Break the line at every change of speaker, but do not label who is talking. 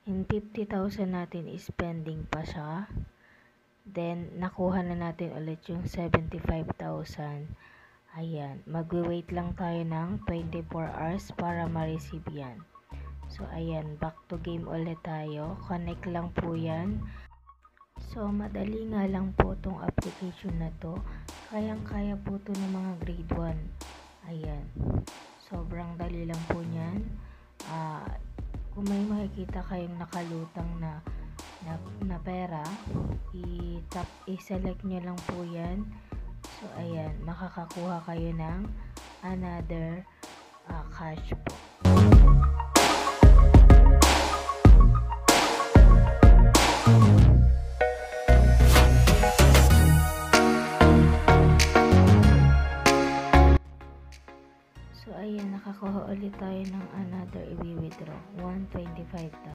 Yung 50,000 natin is pending pa siya. Then, nakuha na natin ulit yung 75,000. Ayan. Magwe-wait lang tayo ng 24 hours para ma-receive yan. So, ayan. Back to game ulit tayo. Connect lang po yan. So, madali nga lang po tong application na to. Kayang-kaya po to ng mga grade 1. Ayan. Sobrang dali lang po niyan. Kung may makikita kayong nakalutang na pera, i-select nyo lang po yan. So, ayan. Makakakuha kayo ng another cash po. So, ayan, nakakuha ulit tayo ng another i-withdraw. 125,000.